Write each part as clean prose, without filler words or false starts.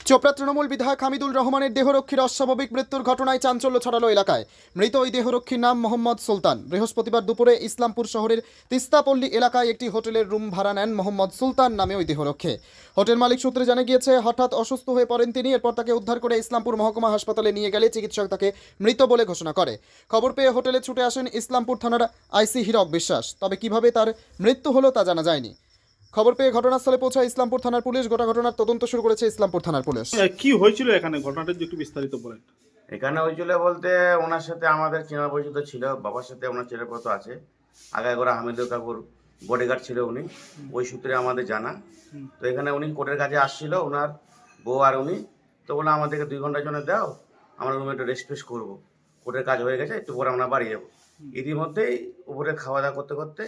চোপড়া তৃণমূল বিধায়ক হামিদুল রহমানের দেহরক্ষীর অস্বাভাবিক মৃত্যুর ঘটনায় চাঞ্চল্য ছড়ালো এলাকায়। মৃত ওই দেহরক্ষীর নাম মোহাম্মদ সুলতান। বৃহস্পতিবার দুপুরে ইসলামপুর শহরের তিস্তাপল্লী এলাকায় একটি হোটেলের রুম ভাড়া নেন মোহাম্মদ সুলতান নামে ওই দেহরক্ষী। হোটেল মালিক সূত্রে জানা গিয়েছে, হঠাৎ অসুস্থ হয়ে পড়েন তিনি। এরপর তাকে উদ্ধার করে ইসলামপুর মহকুমা হাসপাতালে নিয়ে গেলে চিকিৎসক তাকে মৃত বলে ঘোষণা করে। খবর পেয়ে হোটেলে ছুটে আসেন ইসলামপুর থানার আইসি হীরক বিশ্বাস। তবে কিভাবে তার মৃত্যু হলো তা জানা যায়নি। খবর পেয়ে ঘটনাস্থলে পৌঁছায় ইসলামপুর থানার পুলিশ। গোটা ঘটনার তদন্ত শুরু করেছে ইসলামপুর থানার পুলিশ। কি হয়েছিল এখানে, ঘটনাটা যদি একটু বিস্তারিত বলেন। এখানে হয়েছিল বলতে ওনার সাথে আমাদের চেনা পরিচিত ছিল, বাবার সাথে ওনার চেনা পরিচিত আছে। আগে করে হামিদুল কাকুর বডিগার্ড ছিল উনি, ওই সূত্রে আমাদের জানা। তো এখানে উনি কোর্টের কাছে আসছিল, ওনার বউ আর উনি। তো বলে আমাদেরকে 2 ঘন্টার জন্য দাও, আমরা রুমে একটু রেস্ট ফেস্ট করবো, কোর্টের কাজ হয়ে গেছে, একটু পরে আমরা বাড়ি যাবো। ইতিমধ্যেই উপরে খাওয়া দাওয়া করতে করতে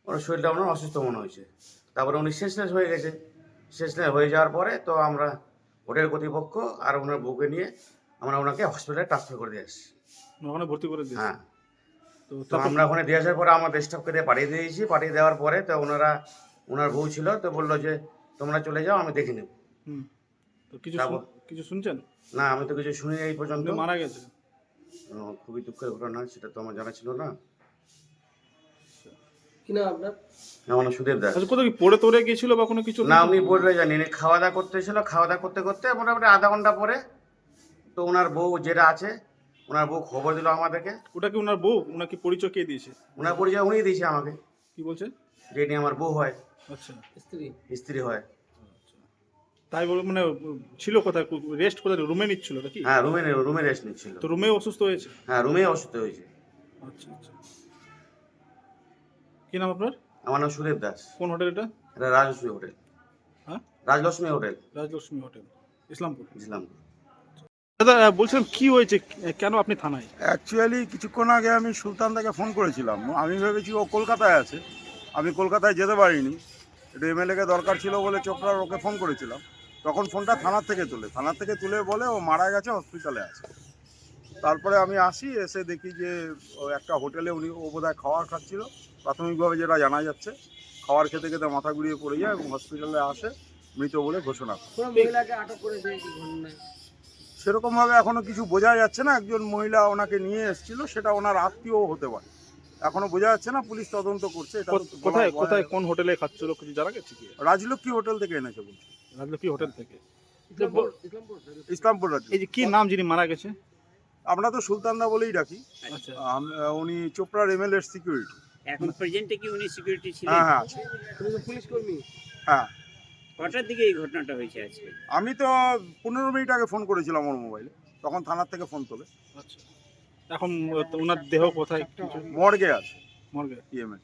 ওনার শরীরটা ওনার অসুস্থ মনে হয়েছে। তারপরে উনি শেষলেস হয়ে গেছে। শেষলেস হয়ে যাওয়ার পরে তো আমরা হোটেল কর্তৃপক্ষ আর ওনার বউকে নিয়ে আমরা ওনাকে হসপিটালে ট্রান্সফার করে দিয়ে আসছি। ওখানে ভর্তি করে দিয়েছে। হ্যাঁ, তো তো আমরা ওখানে দিয়ে আসার পরে আমাদের স্টাফকে দিয়ে পাঠিয়ে দিয়েছি। পাঠিয়ে দেওয়ার পরে তো ওনার বউ ছিল, তো বললো যে তোমরা চলে যাও, আমি দেখে নেব। তো কিছু তারপর কিছু শুনছেন? না, আমি তো কিছু শুনি এই পর্যন্ত। মারা গেছে? খুবই দুঃখের ঘটনা, সেটা তো আমার জানা ছিল না। কি না আপনার? আমার নাম সুদেব দাস। আচ্ছা, কোথাও কি পড়ে তোরে গিয়েছিল বা কোনো কিছু? না, উনি বলবে জানি না, খাওয়া দাওয়া করতেছিল। খাওয়া দাওয়া করতে করতে মোটামুটি আধা ঘন্টা পরে তো ওনার বউ যেটা আছে, ওনার বউ খবর দিল আমাদেরকে। ওটা কি ওনার বউ? ওনার কি পরিচয় কে দিয়েছে? ওনার পরিচয় উনিই দিয়েছে আমাকে, কি বলছে? যে নিয়ে আমার বউ হয়, আচ্ছা, স্ত্রী হয়। তাই বলে মানে ছিল কোথায়, রেস্ট কোথায়, রুমে নিচ্ছিল নাকি? হ্যাঁ, রুমে রেস্ট নিচ্ছিল। তো রুমে অসুস্থ হয়েছে? হ্যাঁ, রুমে অসুস্থ হয়েছে। আচ্ছা আচ্ছা। কি নাম আপনার? আমার নাম সুদেব দাস। কোন হোটেল এটা? এটা রাজলক্ষ্মী হোটেল। হ্যাঁ, রাজলক্ষ্মী হোটেল, রাজলক্ষ্মী হোটেল, ইসলামপুর। ইসলামপুর। দাদা বলছিলাম, কি হয়েছে, কেন আপনি থানায়? অ্যাকচুয়ালি কিছুক্ষণ আগে আমি সুলতানদাকে ফোন করেছিলাম। আমি ভেবেছি ও কলকাতায় আছে, আমি কলকাতায় যেতে পারিনি। একটু এমএলএকে দরকার ছিল বলে চোপড়ার ওকে ফোন করেছিলাম। তখন ফোনটা থানার থেকে তুলে বলে ও মারা গেছে, হসপিটালে আছে। তারপরে আমি আসি, এসে দেখি যে ও একটা হোটেলে ও বোধহয় খাবার খাচ্ছিল। প্রাথমিকভাবে যেটা জানা যাচ্ছে, খাবার খেতে খেতে মাথা ঘুরিয়ে পড়ে যায় এবং হসপিটালে আসে মৃত বলে ঘোষণা করে। কোনো মহিলাকে আটক করেছে কি ঘটনায়? সেরকমভাবে এখনো কিছু বোঝা যাচ্ছে না। একজন মহিলা ওনাকে নিয়ে এসেছিল, সেটা ওনার আত্মীয় হতে পারে, এখনো বোঝা যাচ্ছে না। পুলিশ তদন্ত করছে। এটা কোথায় কোথায় কোন হোটেলে খাচ্ছিল কিছু জানা গেছে কি? রাজলক্ষ্মী হোটেল থেকে এনেছে বলছে। রাজলক্ষ্মী হোটেল থেকে? ইসলামপুর রাজ্য। এই যে কি নাম যিনি মারা গেছে? আমরা তো সুলতানদা বলেই ডাকি। আচ্ছা, উনি চোপড়ার এমএলএর সিকিউরিটি। এখন প্রেজেন্টে কি উনি সিকিউরিটি ছিলেন? হ্যাঁ হ্যাঁ আছে। তুমি তো পুলিশ কর্মী। হ্যাঁ, কটার দিকে এই ঘটনাটা হয়েছে আজকে? আমি তো 15 মিনিট আগে ফোন করেছিলাম ওর মোবাইলে, তখন থানার থেকে ফোন তোলে। আচ্ছা। এখন ওনার দেহ কোথায়? কিছু মর্গে আছে, মর্গে। ইএমএ।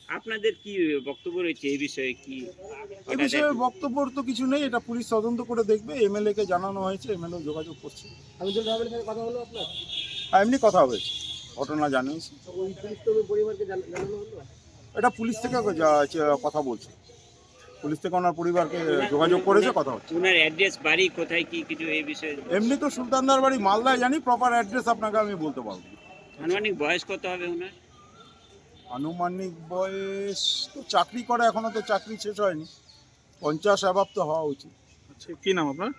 আপনাদের কি বক্তব্য রয়েছে এই বিষয়ে? কি এ বিষয়ে বক্তব্য তো কিছু নেই, এটা পুলিশ তদন্ত করে দেখবে। এমএলএ কে জানানো হয়েছে, এমএলএ যোগাযোগ করছে। আমি তো রাবের সাথে কথা হলো আপনার? এমনি কথা হয়েছে, ঘটনা জানিয়েছি। ওই পুলিশ কর্মীর পরিবারকে জানানো হলো? এটা পুলিশ থেকে কথা বলছে, পুলিশ থেকে ওনার পরিবারকে যোগাযোগ করেছে, কথা হচ্ছে। ওনার অ্যাড্রেস, বাড়ি কোথায়, কি কিছু এই বিষয়ে? এমনি তো সুলতানদার বাড়ি মালদায়, জানি প্রপার অ্যাড্রেস আপনাকে আমি বলতে পারবো না। আনুমানিক বয়স কত হবে ওনার? আনুমানিক বয়স তো, চাকরি করে, এখনো তো চাকরি শেষ হয়নি, 50 অ্যাবাব তো হওয়া উচিত। আচ্ছা, কি নাম আপনার?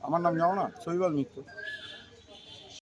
আমার নাম জানো না? শৈবাল মিত্র।